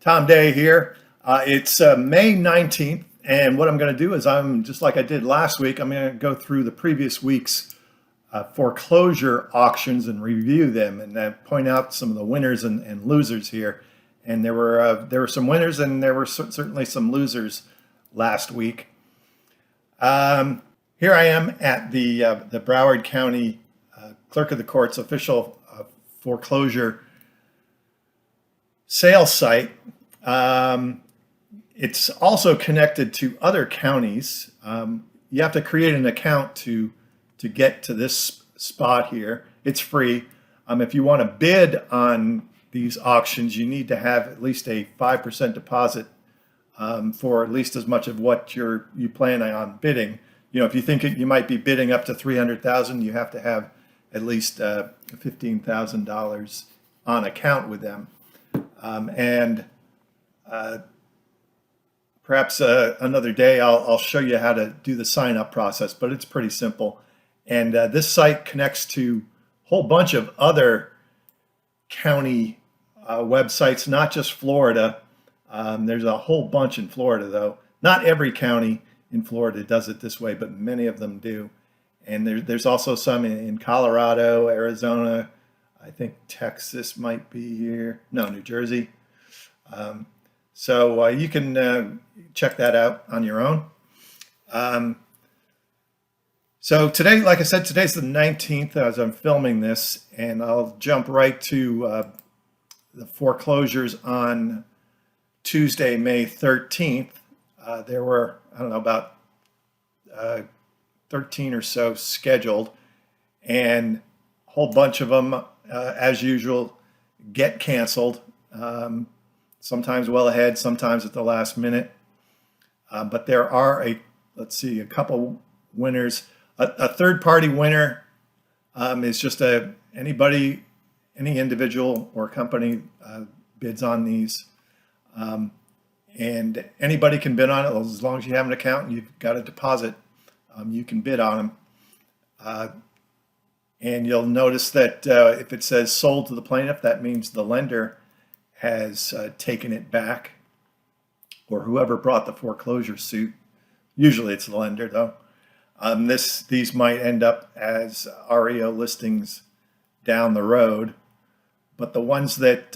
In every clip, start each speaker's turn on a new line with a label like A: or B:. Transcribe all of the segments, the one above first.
A: Tom Day here. It's May 19th, and what I'm going to do is I'm just like I did last week, I'm going to go through the previous week's foreclosure auctions and review them and point out some of the winners and losers here. And there were some winners and there were certainly some losers last week. Here I am at the Broward County Clerk of the Court's official foreclosure sales site. It's also connected to other counties. You have to create an account to get to this spot here. It's free. If you want to bid on these auctions, you need to have at least a 5% deposit for at least as much of what you plan on bidding. You know, if you think you might be bidding up to $300,000, you have to have at least $15,000 on account with them. Perhaps another day I'll show you how to do the sign up process, but it's pretty simple. And this site connects to a whole bunch of other county websites, not just Florida. There's a whole bunch in Florida, though. Not every county in Florida does it this way, but many of them do. And there's also some in Colorado, Arizona. I think Texas might be here. No, New Jersey. So you can check that out on your own. So today, like I said, today's the 19th as I'm filming this, and I'll jump right to the foreclosures on Tuesday, May 13th. There were, I don't know, about 13 or so scheduled, and a whole bunch of them, as usual, get canceled. Sometimes well ahead, sometimes at the last minute. But there are a couple winners. A third-party winner is just any individual or company bids on these. And anybody can bid on it as long as you have an account and you've got a deposit. You can bid on them. And you'll notice that if it says sold to the plaintiff, that means the lender has taken it back, or whoever brought the foreclosure suit. Usually it's the lender, though. These might end up as REO listings down the road, but the ones that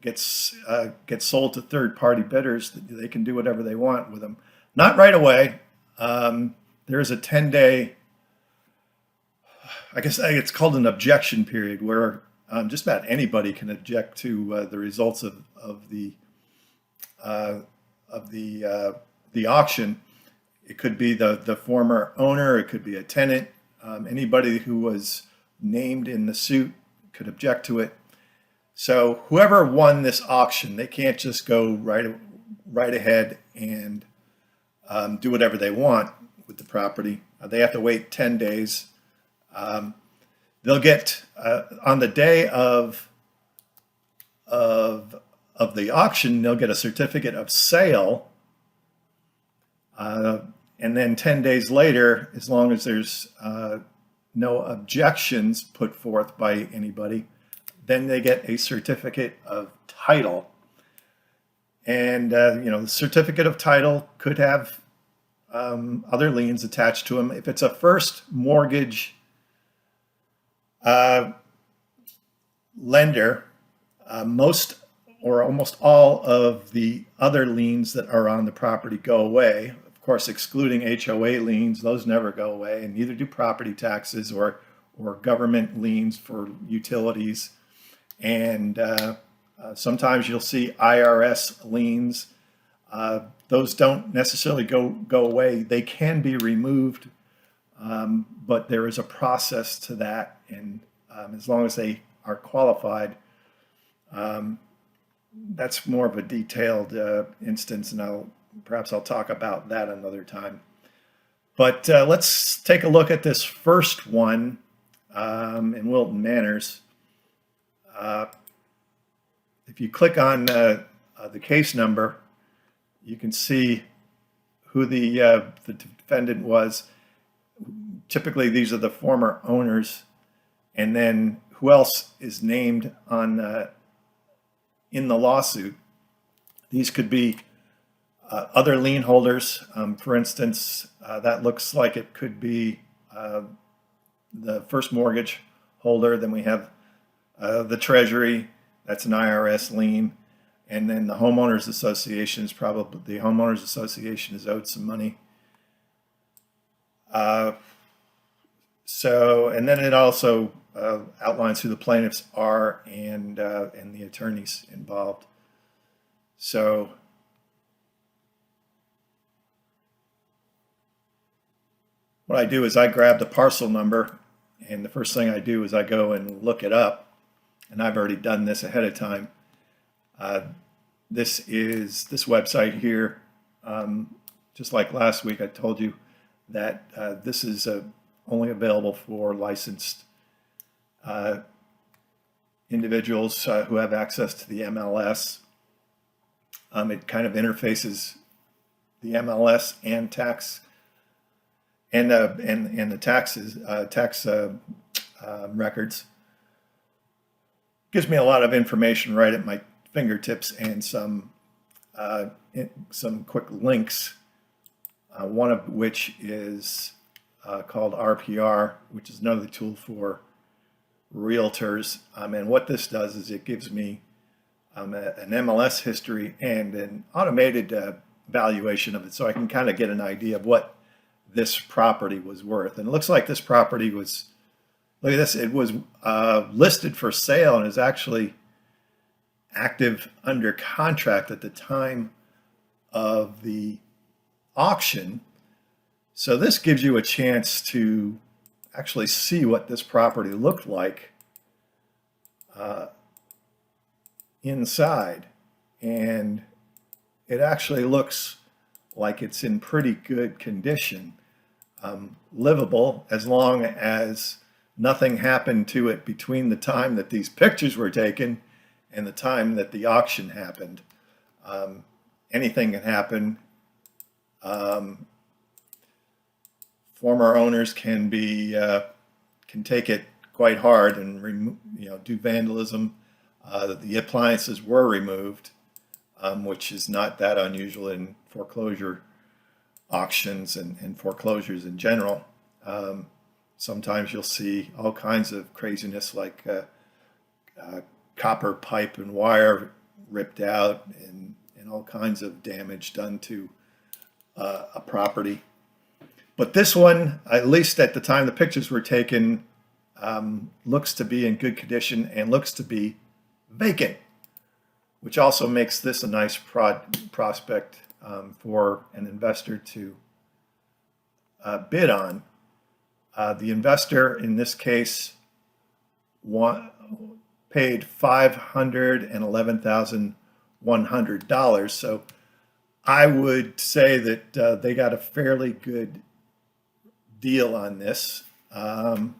A: get sold to third-party bidders, they can do whatever they want with them. Not right away. There is a 10-day, I guess it's called an objection period, where just about anybody can object to the results of the auction. It could be the former owner, it could be a tenant, anybody who was named in the suit could object to it. So whoever won this auction, they can't just go right ahead and do whatever they want with the property. They have to wait 10 days. They'll get on the day of the auction, they'll get a certificate of sale, and then 10 days later, as long as there's no objections put forth by anybody, then they get a certificate of title. And the certificate of title could have other liens attached to them. If it's a first mortgage lender, most or almost all of the other liens that are on the property go away. Of course, excluding HOA liens, those never go away, and neither do property taxes or government liens for utilities. And sometimes you'll see IRS liens. Those don't necessarily go away. They can be removed, but there is a process to that, and as long as they are qualified, that's more of a detailed instance, and perhaps I'll talk about that another time. But let's take a look at this first one in Wilton Manors. If you click on the case number, you can see who the defendant was. Typically, these are the former owners, and then who else is named on in the lawsuit. These could be other lien holders. For instance, that looks like it could be the first mortgage holder. Then we have the Treasury, that's an IRS lien. And then the homeowners association is probably, the homeowners association is owed some money. And then it also outlines who the plaintiffs are and the attorneys involved. So what I do is I grab the parcel number, and the first thing I do is I go and look it up, and I've already done this ahead of time. This is this website here. Just like last week, I told you that this is only available for licensed individuals who have access to the MLS. It kind of interfaces the MLS and tax and the taxes tax records. Gives me a lot of information right at my fingertips and some quick links. One of which is called RPR, which is another tool for realtors. And what this does is it gives me an MLS history and an automated valuation of it, so I can kind of get an idea of what this property was worth. And it looks like this property was, look at this, it was listed for sale and is actually active under contract at the time of the auction. So this gives you a chance to actually see what this property looked like inside, and it actually looks like it's in pretty good condition, livable, as long as nothing happened to it between the time that these pictures were taken and the time that the auction happened. Anything can happen. Former owners can take it quite hard and do vandalism. The appliances were removed, which is not that unusual in foreclosure auctions and foreclosures in general. Sometimes you'll see all kinds of craziness, like copper pipe and wire ripped out and all kinds of damage done to a property. But this one, at least at the time the pictures were taken, looks to be in good condition and looks to be vacant, which also makes this a nice prospect for an investor to bid on. The investor in this case paid $511,100. So I would say that they got a fairly good deal on this. I'm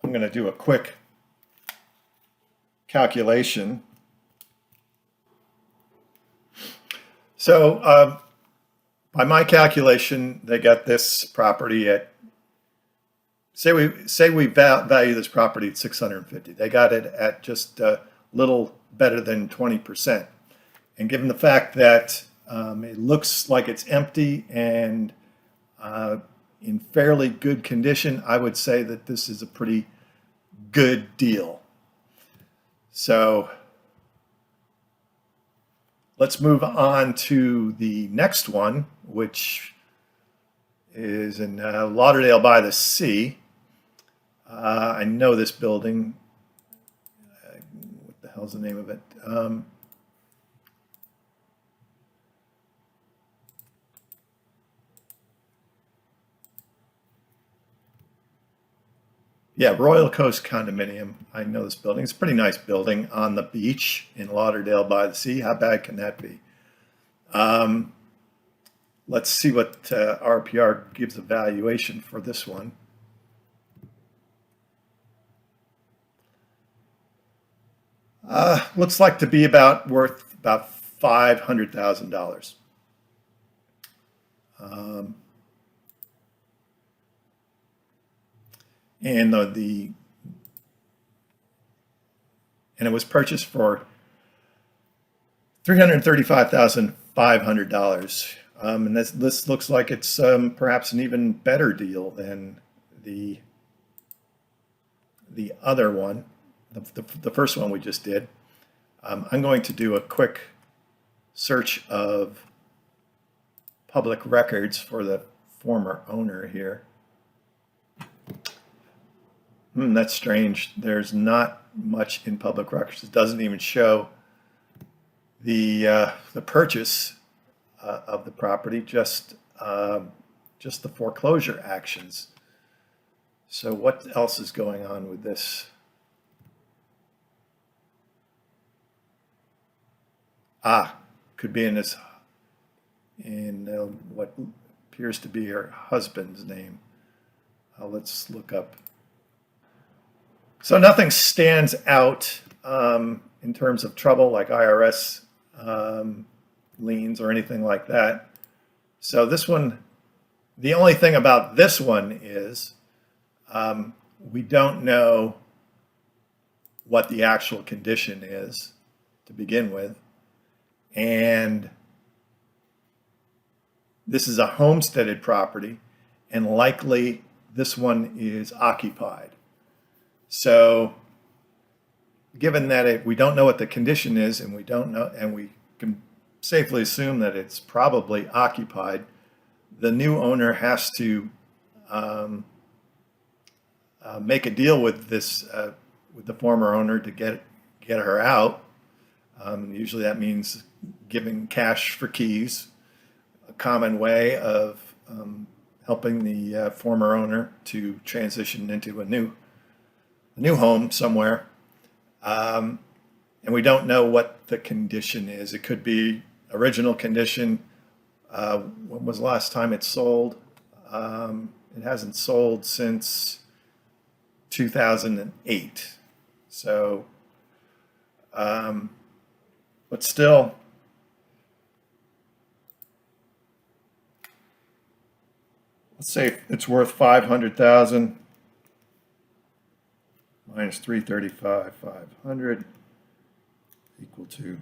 A: going to do a quick calculation. So by my calculation, they got this property at, say we value this property at $650. They got it at just a little better than 20%. And given the fact that it looks like it's empty and in fairly good condition, I would say that this is a pretty good deal. So let's move on to the next one, which is in Lauderdale by the Sea. I know this building. What the hell's the name of it? Yeah, Royal Coast Condominium. I know this building. It's a pretty nice building on the beach in Lauderdale by the Sea. How bad can that be? Let's see what RPR gives a valuation for this one. Looks like to be worth about $500,000. And it was purchased for $335,500. And this looks like it's perhaps an even better deal than the other one, the first one we just did. I'm going to do a quick search of public records for the former owner here. That's strange. There's not much in public records. It doesn't even show the purchase of the property, just the foreclosure actions. So what else is going on with this? Could be in what appears to be her husband's name. Let's look up. So nothing stands out in terms of trouble like IRS liens or anything like that. So this one, the only thing about this one is we don't know what the actual condition is to begin with. And this is a homesteaded property, and likely this one is occupied. So given that we don't know what the condition is, and we can safely assume that it's probably occupied, the new owner has to make a deal with with the former owner to get her out. Usually that means giving cash for keys, a common way of helping the former owner to transition into a new home somewhere. And we don't know what the condition is. It could be original condition. When was the last time it sold? It hasn't sold since 2008. So, but still, let's say it's worth 500,000 minus 335,500 equal to,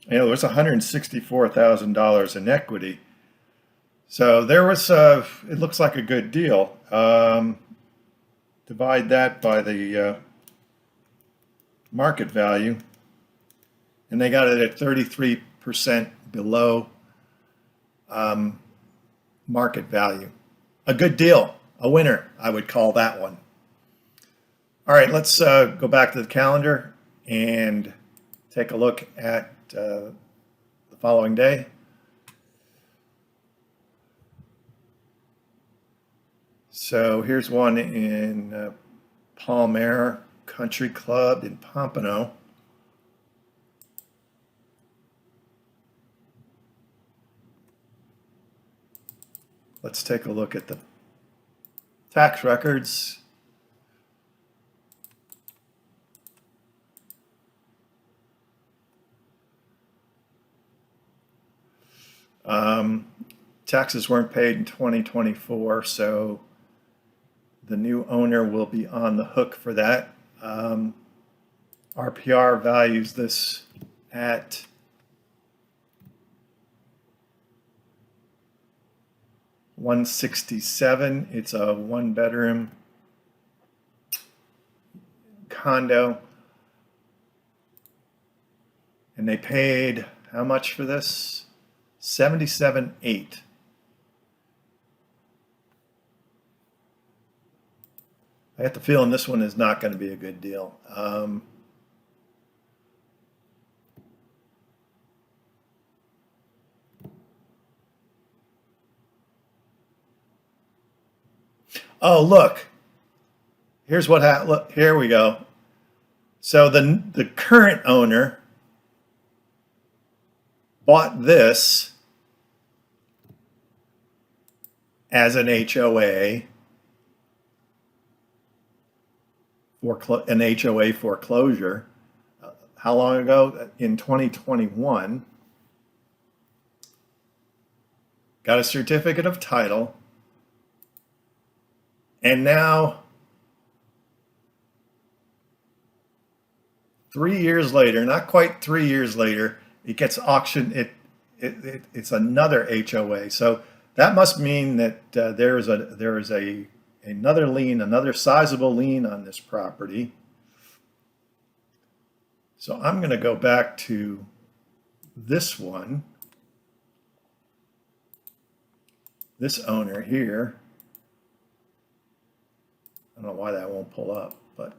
A: there's $164,000 in equity. So there was it looks like a good deal. Divide that by the market value, and they got it at 33% below market value. A good deal, a winner, I would call that one. All right, let's go back to the calendar and take a look at the following day. So here's one in Palmer Country Club in Pompano. Let's take a look at the tax records. Taxes weren't paid in 2024, so the new owner will be on the hook for that. RPR values this at $167. It's a one-bedroom condo, and they paid how much for this? $77,800. I get the feeling this one is not going to be a good deal. Oh, look. Here's what happened. Look, here we go. So the current owner bought this as an HOA. An HOA foreclosure. How long ago? In 2021. Got a certificate of title. And now 3 years later, not quite 3 years later, it gets auctioned. It's another HOA. So that must mean that there is another lien, another sizable lien on this property. So I'm going to go back to this one, this owner here. I don't know why that won't pull up, but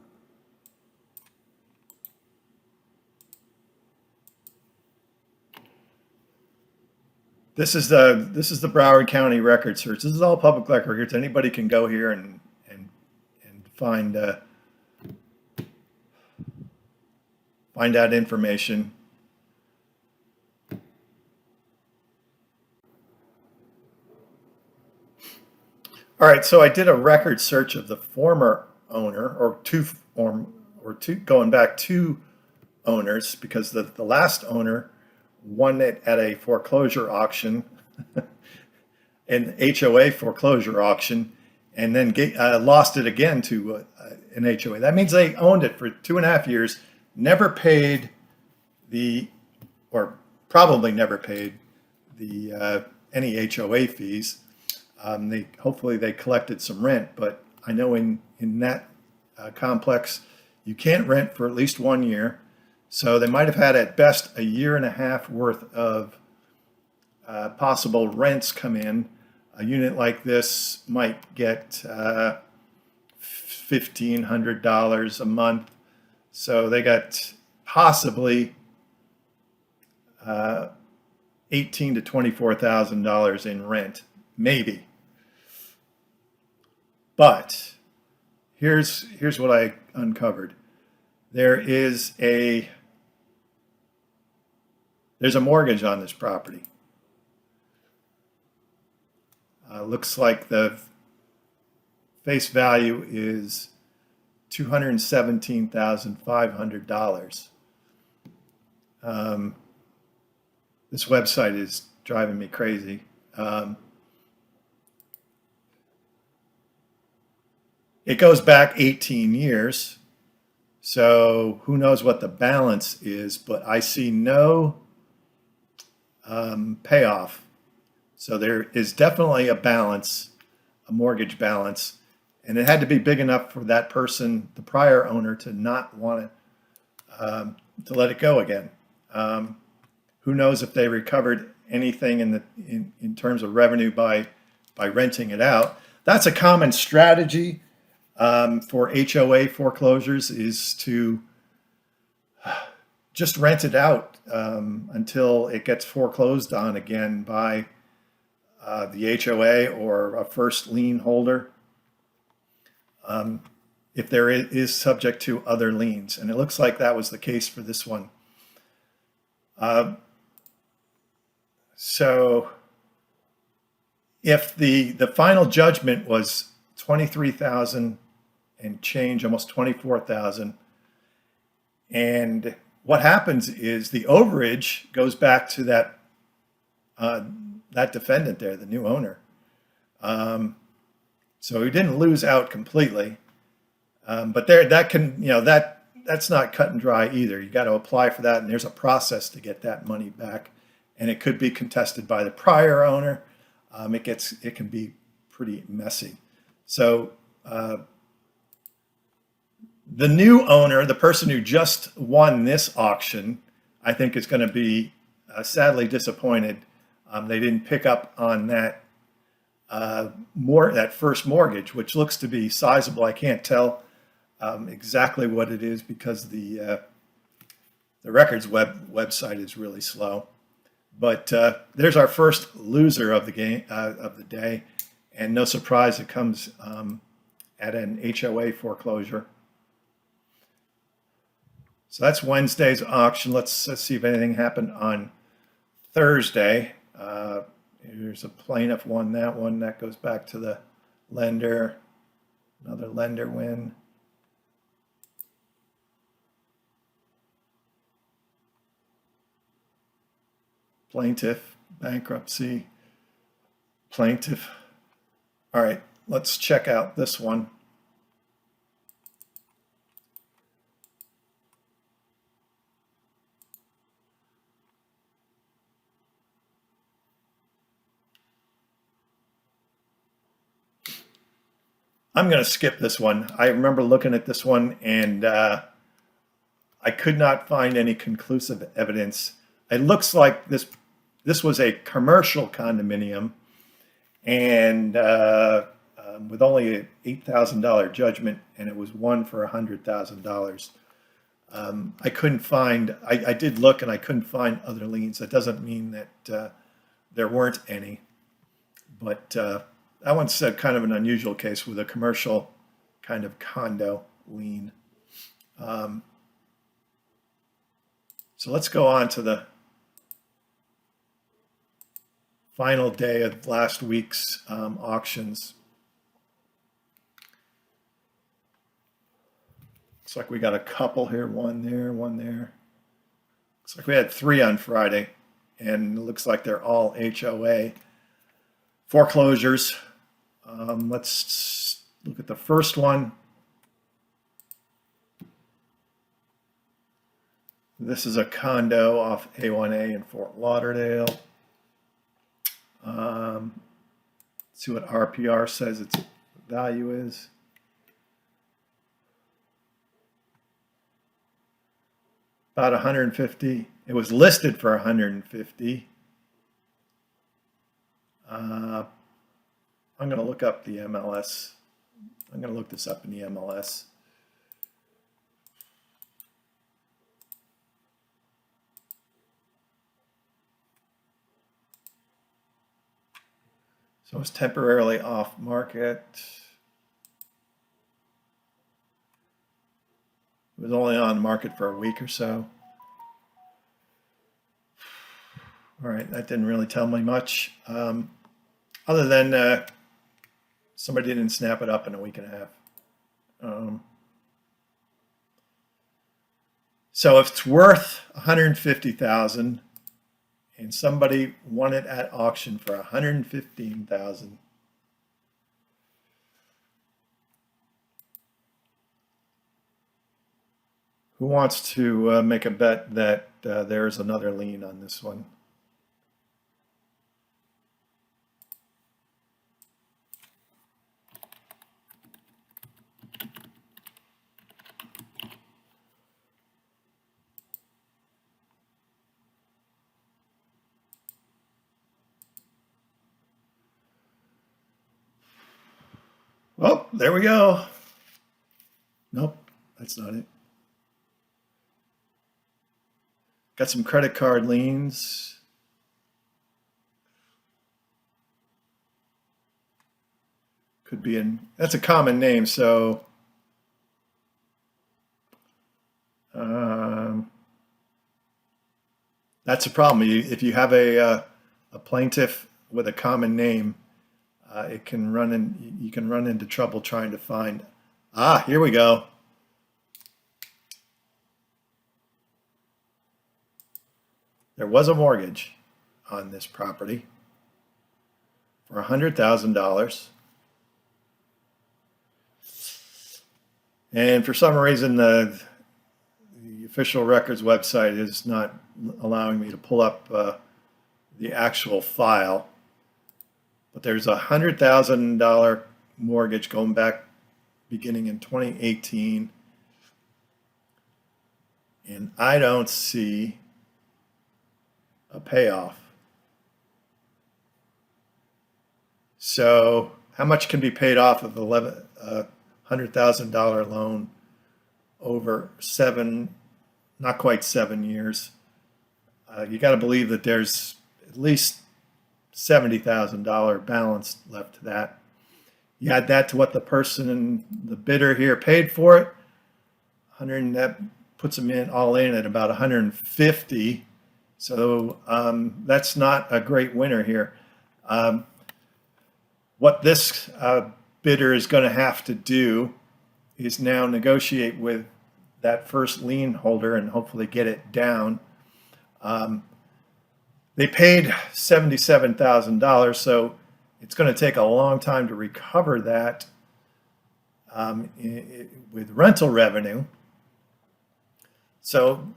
A: this is the Broward County record search. This is all public records. Anybody can go here and find out information. All right, so I did a record search of the former owner, or two, going back 2 owners, because the last owner won it at a foreclosure auction, an HOA foreclosure auction, and then lost it again to an HOA. That means they owned it for 2.5 years, never paid or probably never paid any HOA fees. Hopefully they collected some rent, but I know in that complex you can't rent for at least 1 year. So they might have had at best 1.5 years worth of possible rents come in. A unit like this might get $1,500 a month. So they got possibly $18,000 to $24,000 in rent, maybe. But here's what I uncovered. There's a mortgage on this property. Looks like the face value is $217,500. This website is driving me crazy. It goes back 18 years, so who knows what the balance is, but I see no payoff. So there is definitely a balance, a mortgage balance, and it had to be big enough for that person, the prior owner, to not want to let it go again. Who knows if they recovered anything in terms of revenue by renting it out. That's a common strategy for HOA foreclosures, is to just rent it out until it gets foreclosed on again by the HOA or a first lien holder, if there is subject to other liens. And it looks like that was the case for this one. So if the final judgment was $23,000 and change, almost $24,000, and what happens is the overage goes back to that defendant there, the new owner. So he didn't lose out completely, but that's not cut and dry either. You got to apply for that, and there's a process to get that money back, and it could be contested by the prior owner. It can be pretty messy. So the new owner, the person who just won this auction, I think is going to be sadly disappointed. They didn't pick up on that that first mortgage, which looks to be sizable. I can't tell exactly what it is because the records website is really slow. But there's our first loser of the game of the day, and no surprise, it comes at an HOA foreclosure. So that's Wednesday's auction. Let's see if anything happened on Thursday. Here's a plaintiff won that one. That goes back to the lender. Another lender win. Plaintiff, bankruptcy, plaintiff. All right, let's check out this one. I'm going to skip this one. I remember looking at this one and I could not find any conclusive evidence. It looks like this was a commercial condominium, and with only an $8,000 judgment, and it was one for $100,000. I couldn't find. I did look, and I couldn't find other liens. That doesn't mean that there weren't any, but that one's kind of an unusual case with a commercial kind of condo lien. So let's go on to the final day of last week's auctions. Looks like we got a couple here, one there, one there. Looks like we had 3 on Friday, and it looks like they're all HOA foreclosures. Let's look at the first one. This is a condo off A1A in Fort Lauderdale. See what RPR says its value is. About 150. It was listed for 150. I'm going to look up the MLS. I'm going to look this up in the MLS. So it's temporarily off market. It was only on the market for a week or so. All right, that didn't really tell me much, other than somebody didn't snap it up in a week and a half. So if it's worth $150,000 and somebody won it at auction for $115,000, who wants to make a bet that there's another lien on this one? Oh, there we go. Nope, that's not it. Got some credit card liens. Could be that's a common name, so that's a problem. If you have a plaintiff with a common name, it can run in. You can run into trouble trying to find. Here we go. There was a mortgage on this property for $100,000, and for some reason the official records website is not allowing me to pull up the actual file. But there's a $100,000 mortgage going back beginning in 2018, and I don't see a payoff. So how much can be paid off of $100,000 loan over not quite 7 years? You got to believe that there's at least $70,000 balance left to that. You add that to what the person and the bidder here paid for it, that puts them all in at about 150. So that's not a great winner here. What this bidder is going to have to do is now negotiate with that first lien holder and hopefully get it down. They paid $77,000, so it's going to take a long time to recover that with rental revenue. So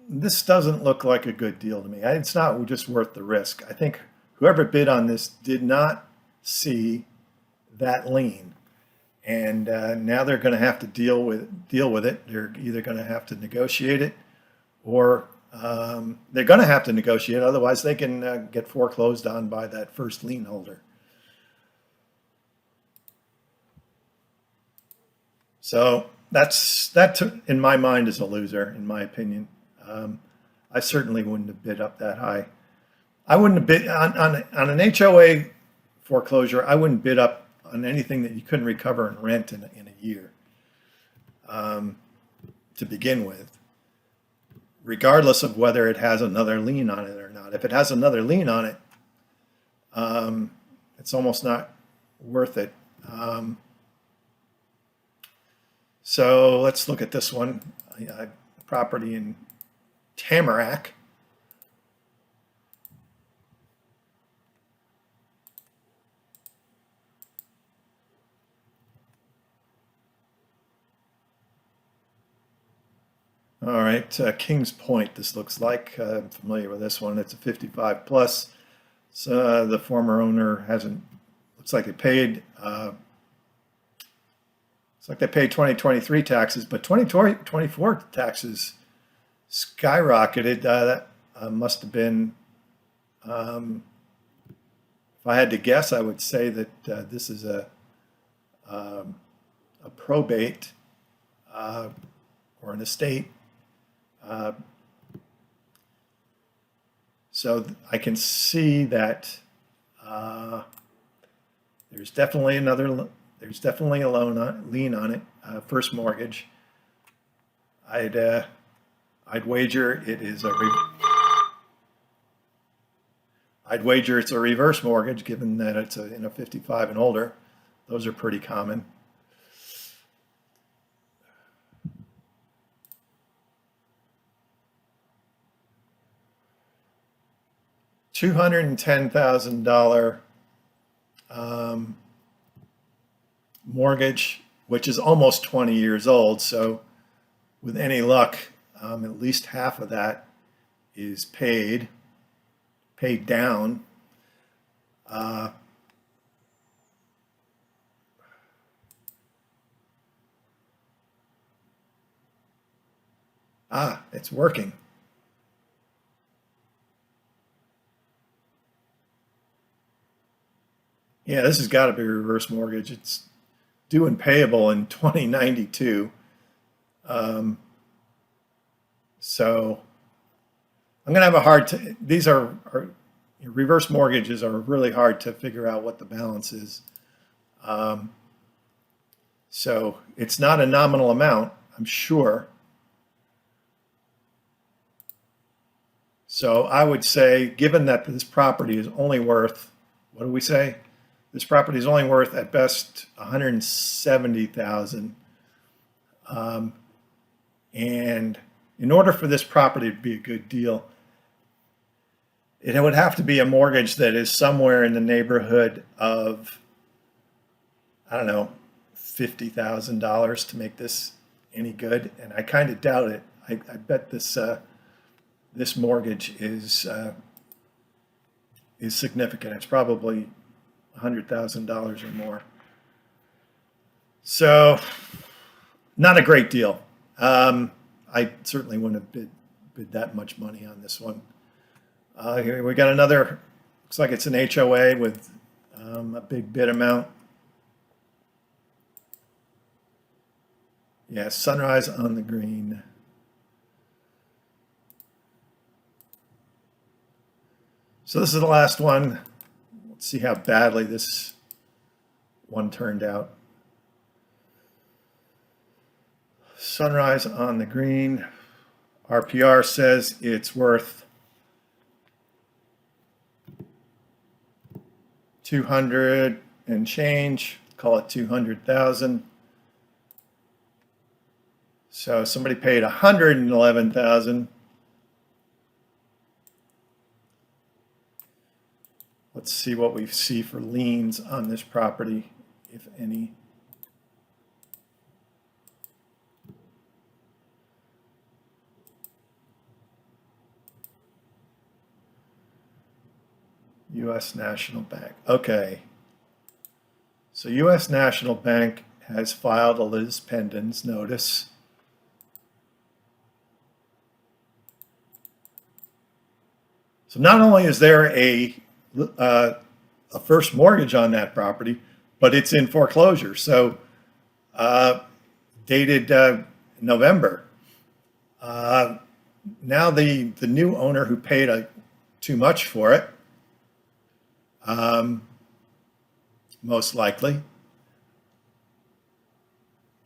A: this doesn't look like a good deal to me. It's not just worth the risk. I think whoever bid on this did not see that lien. And now they're going to have to deal with it. They're either going to have to negotiate it, or they're going to have to negotiate. Otherwise, they can get foreclosed on by that first lien holder. So that in my mind is a loser, in my opinion. I certainly wouldn't have bid up that high. I wouldn't have bid on an HOA foreclosure. I wouldn't bid up on anything that you couldn't recover in rent in a year, to begin with, regardless of whether it has another lien on it or not. If it has another lien on it, it's almost not worth it. So let's look at this one. Property in Tamarack. All right, Kings Point, this looks like. I'm familiar with this one. It's a 55 plus. So the former owner hasn't, looks like they paid, it's like they paid 2023 taxes, but 2024 taxes skyrocketed. That must have been, if I had to guess, I would say that this is a probate or an estate. So I can see that there's definitely a lien on it, first mortgage. I'd wager it is I'd wager it's a reverse mortgage, given that it's in a 55 and older. Those are pretty common. $210,000 mortgage, which is almost 20 years old. So with any luck, at least half of that is paid down. It's working. Yeah, this has got to be a reverse mortgage. It's due and payable in 2092. So I'm going to have a hard time. These are reverse mortgages are really hard to figure out what the balance is. So it's not a nominal amount, I'm sure. So I would say, given that this property is only worth, what do we say? This property is only worth at best $170,000, and in order for this property to be a good deal, it would have to be a mortgage that is somewhere in the neighborhood of, I don't know, $50,000 to make this any good, and I kind of doubt it. I bet this this mortgage is significant. It's probably $100,000 or more. So, not a great deal. I certainly wouldn't have bid that much money on this one. Here we got another. Looks like it's an HOA with a big bid amount. Yeah, Sunrise on the Green. So this is the last one. Let's see how badly this one turned out. Sunrise on the Green. RPR says it's worth 200 and change. Call it 200,000. So somebody paid 111,000. Let's see what we see for liens on this property, if any. U.S. National Bank. Okay. So U.S. National Bank has filed a lis pendens notice. So not only is there a first mortgage on that property, but it's in foreclosure. So dated November. Now the new owner who paid too much for it, most likely,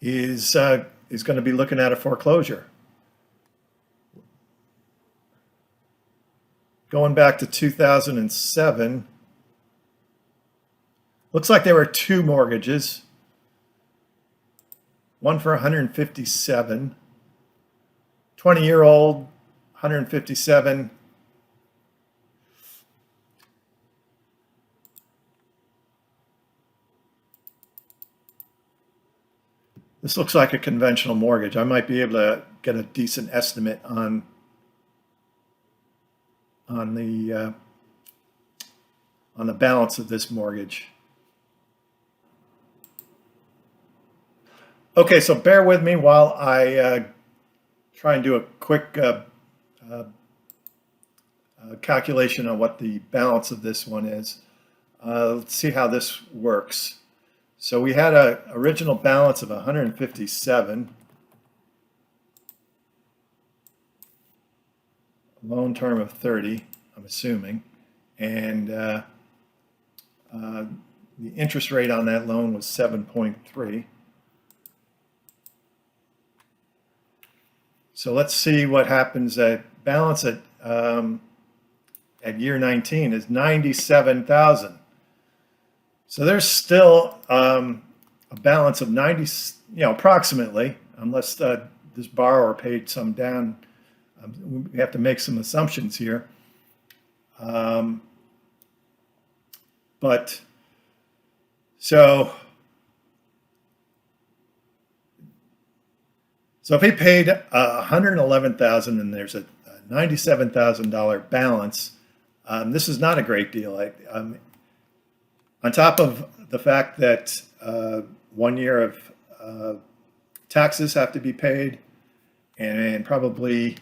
A: is going to be looking at a foreclosure. Going back to 2007, looks like there were two mortgages. One for 157, 20-year-old, 157. This looks like a conventional mortgage. I might be able to get a decent estimate on the balance of this mortgage. Okay, so bear with me while I try and do a quick calculation on what the balance of this one is. Let's see how this works. So we had an original balance of 157, loan term of 30, I'm assuming, and the interest rate on that loan was 7.3. So let's see what happens. At balance at year 19 is 97,000. So there's still a balance of 90, approximately, unless this borrower paid some down. We have to make some assumptions here. But so if he paid $111,000 and there's a $97,000 balance, this is not a great deal. On top of the fact that 1 year of taxes have to be paid, and probably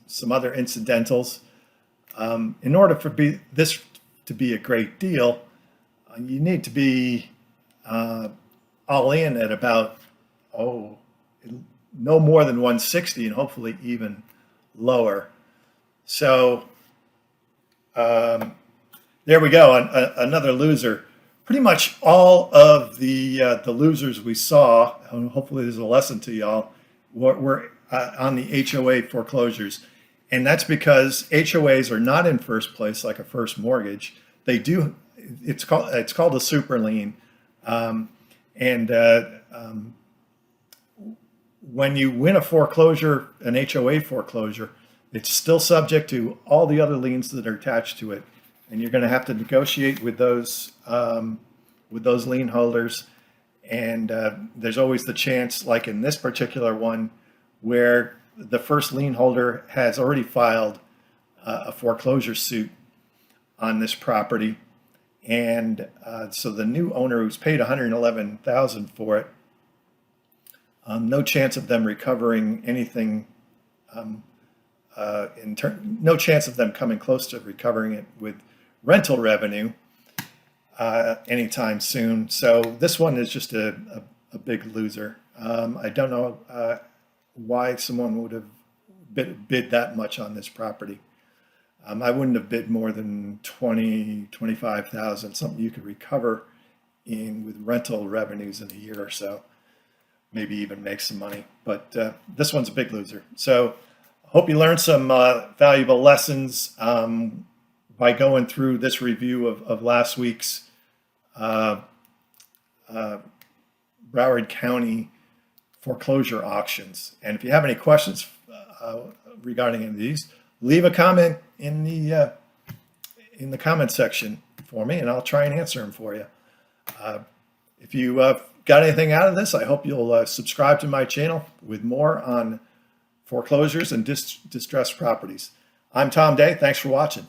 A: some other incidentals, in order for this to be a great deal, you need to be all in at about no more than 160, and hopefully even lower. So there we go, another loser. Pretty much all of the losers we saw, and hopefully there's a lesson to y'all, were on the HOA foreclosures. And that's because HOAs are not in first place like a first mortgage. They do, it's called a super lien. When you win a foreclosure, an HOA foreclosure, it's still subject to all the other liens that are attached to it. And you're going to have to negotiate with those lien holders. And there's always the chance, like in this particular one, where the first lien holder has already filed a foreclosure suit on this property. And so the new owner who's paid $111,000 for it, no chance of them recovering anything, no chance of them coming close to recovering it with rental revenue anytime soon. So this one is just a big loser. I don't know why someone would have bid that much on this property. I wouldn't have bid more than 20, 25,000, something you could recover with rental revenues in a year or so, maybe even make some money. But this one's a big loser. So I hope you learned some valuable lessons by going through this review of last week's Broward County foreclosure auctions. And if you have any questions regarding any of these, leave a comment in the comment section for me, and I'll try and answer them for you. If you got anything out of this, I hope you'll subscribe to my channel with more on foreclosures and distressed properties. I'm Tom Day. Thanks for watching.